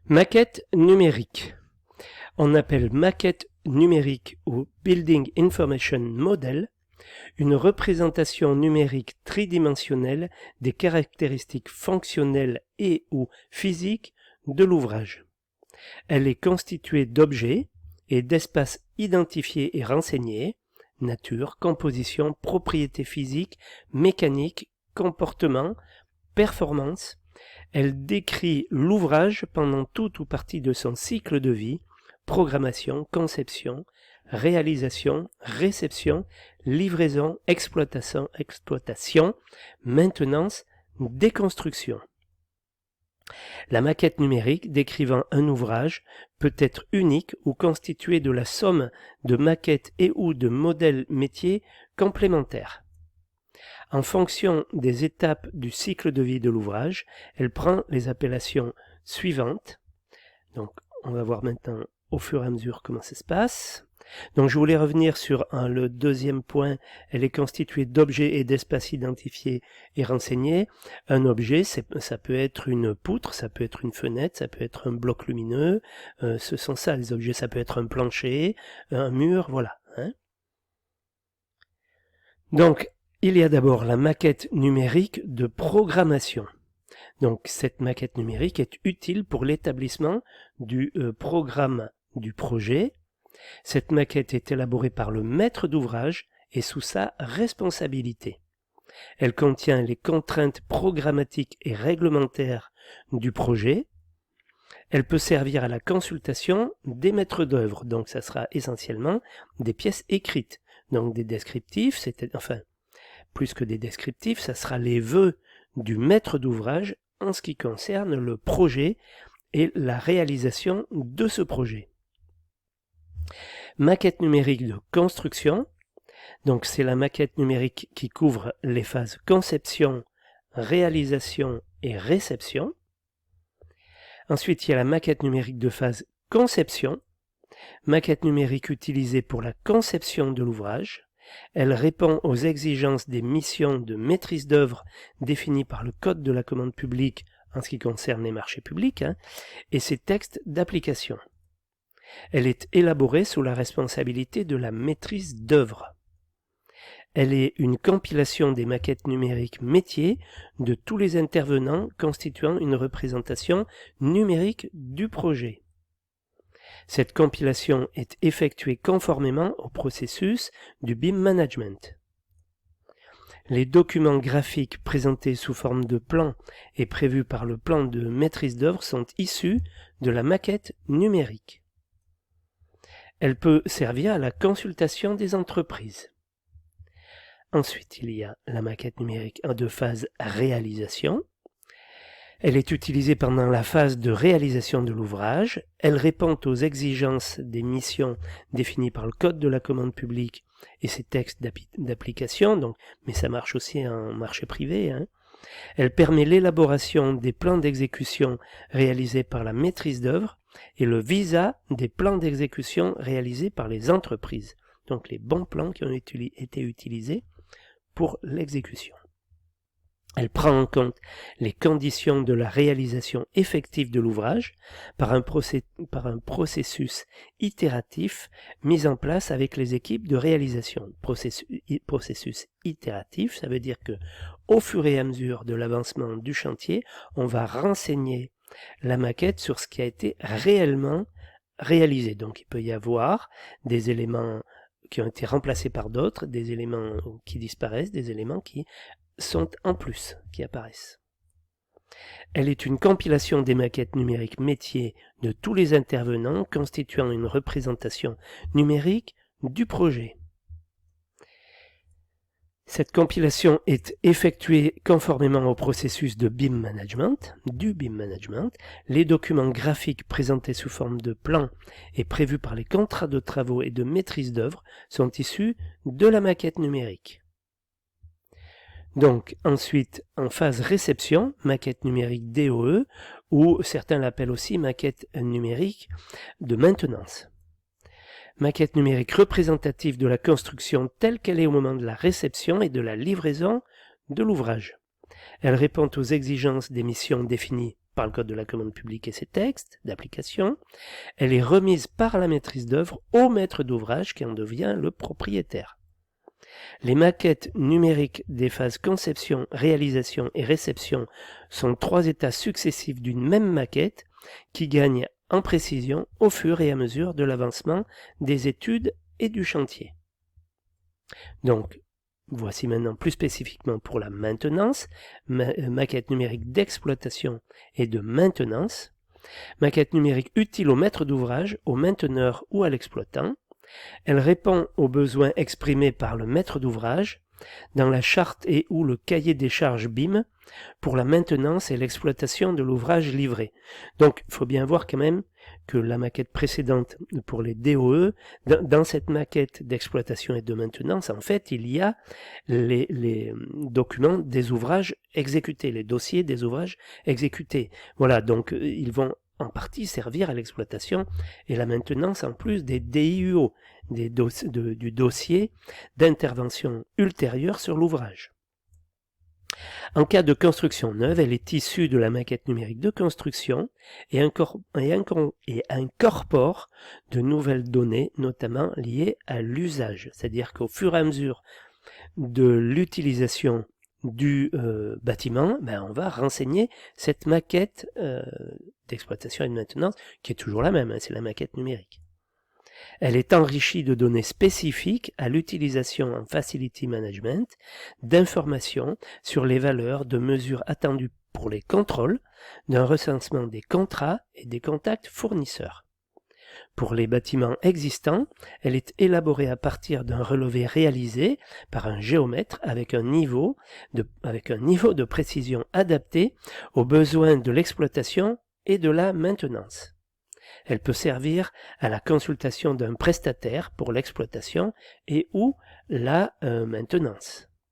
Maquette numérique. On appelle maquette numérique ou Building Information Model une représentation numérique tridimensionnelle des caractéristiques fonctionnelles et ou physiques de l'ouvrage. Elle est constituée d'objets et d'espaces identifiés et renseignés, nature, composition, propriétés physiques, mécaniques, comportement, performance. Elle décrit l'ouvrage pendant tout ou partie de son cycle de vie, programmation, conception, réalisation, réception, livraison, exploitation, maintenance, déconstruction. La maquette numérique décrivant un ouvrage peut être unique ou constituée de la somme de maquettes et ou de modèles métiers complémentaires. En fonction des étapes du cycle de vie de l'ouvrage, elle prend les appellations suivantes. Donc, on va voir maintenant au fur et à mesure comment ça se passe. Donc, je voulais revenir sur le deuxième point. Elle est constituée d'objets et d'espaces identifiés et renseignés. Un objet, ça peut être une poutre, ça peut être une fenêtre, ça peut être un bloc lumineux. Ce sont ça, les objets. Ça peut être un plancher, un mur, voilà. Donc, il y a d'abord la maquette numérique de programmation. Donc, cette maquette numérique est utile pour l'établissement du programme du projet. Cette maquette est élaborée par le maître d'ouvrage et sous sa responsabilité. Elle contient les contraintes programmatiques et réglementaires du projet. Elle peut servir à la consultation des maîtres d'œuvre, donc ça sera essentiellement des pièces écrites, donc des descriptifs, plus que des descriptifs, ça sera les vœux du maître d'ouvrage en ce qui concerne le projet et la réalisation de ce projet. Maquette numérique de construction, donc c'est la maquette numérique qui couvre les phases conception, réalisation et réception. Ensuite, il y a la maquette numérique de phase conception, maquette numérique utilisée pour la conception de l'ouvrage. Elle répond aux exigences des missions de maîtrise d'œuvre définies par le Code de la commande publique en ce qui concerne les marchés publics et ses textes d'application. Elle est élaborée sous la responsabilité de la maîtrise d'œuvre. Elle est une compilation des maquettes numériques métiers de tous les intervenants constituant une représentation numérique du projet. Cette compilation est effectuée conformément au processus du BIM Management. Les documents graphiques présentés sous forme de plan et prévus par le plan de maîtrise d'œuvre sont issus de la maquette numérique. Elle peut servir à la consultation des entreprises. Ensuite, il y a la maquette numérique de phase réalisation. Elle est utilisée pendant la phase de réalisation de l'ouvrage. Elle répond aux exigences des missions définies par le Code de la commande publique et ses textes d'application, mais ça marche aussi en marché privé. Elle permet l'élaboration des plans d'exécution réalisés par la maîtrise d'œuvre et le visa des plans d'exécution réalisés par les entreprises, donc les bons plans qui ont été utilisés pour l'exécution. Elle prend en compte les conditions de la réalisation effective de l'ouvrage par un processus itératif mis en place avec les équipes de réalisation. Processus itératif, ça veut dire que au fur et à mesure de l'avancement du chantier, on va renseigner la maquette sur ce qui a été réellement réalisé. Donc il peut y avoir des éléments qui ont été remplacés par d'autres, des éléments qui disparaissent, des éléments qui sont en plus, qui apparaissent. Elle est une compilation des maquettes numériques métiers de tous les intervenants constituant une représentation numérique du projet. Cette compilation est effectuée conformément au processus de BIM Management, du BIM Management. Les documents graphiques présentés sous forme de plans et prévus par les contrats de travaux et de maîtrise d'œuvre sont issus de la maquette numérique. Donc ensuite, en phase réception, maquette numérique DOE, ou certains l'appellent aussi maquette numérique de maintenance. Maquette numérique représentative de la construction telle qu'elle est au moment de la réception et de la livraison de l'ouvrage. Elle répond aux exigences des missions définies par le code de la commande publique et ses textes d'application. Elle est remise par la maîtrise d'œuvre au maître d'ouvrage qui en devient le propriétaire. Les maquettes numériques des phases conception, réalisation et réception sont 3 états successifs d'une même maquette qui gagnent en précision au fur et à mesure de l'avancement des études et du chantier. Donc, voici maintenant plus spécifiquement pour la maintenance, maquette numérique d'exploitation et de maintenance, maquette numérique utile au maître d'ouvrage, au mainteneur ou à l'exploitant. Elle répond aux besoins exprimés par le maître d'ouvrage dans la charte et ou le cahier des charges BIM pour la maintenance et l'exploitation de l'ouvrage livré. Donc, il faut bien voir quand même que la maquette précédente pour les DOE, dans cette maquette d'exploitation et de maintenance, en fait, il y a les documents des ouvrages exécutés, les dossiers des ouvrages exécutés. Voilà, donc ils vont en partie servir à l'exploitation et la maintenance en plus des DIUO, du dossier d'intervention ultérieure sur l'ouvrage. En cas de construction neuve, elle est issue de la maquette numérique de construction et incorpore de nouvelles données, notamment liées à l'usage. C'est-à-dire qu'au fur et à mesure de l'utilisation du bâtiment, on va renseigner cette maquette d'exploitation et de maintenance, qui est toujours la même, c'est la maquette numérique. Elle est enrichie de données spécifiques à l'utilisation en Facility Management, d'informations sur les valeurs de mesures attendues pour les contrôles, d'un recensement des contrats et des contacts fournisseurs. Pour les bâtiments existants, elle est élaborée à partir d'un relevé réalisé par un géomètre avec un niveau de précision adapté aux besoins de l'exploitation et de la maintenance. Elle peut servir à la consultation d'un prestataire pour l'exploitation et ou la maintenance.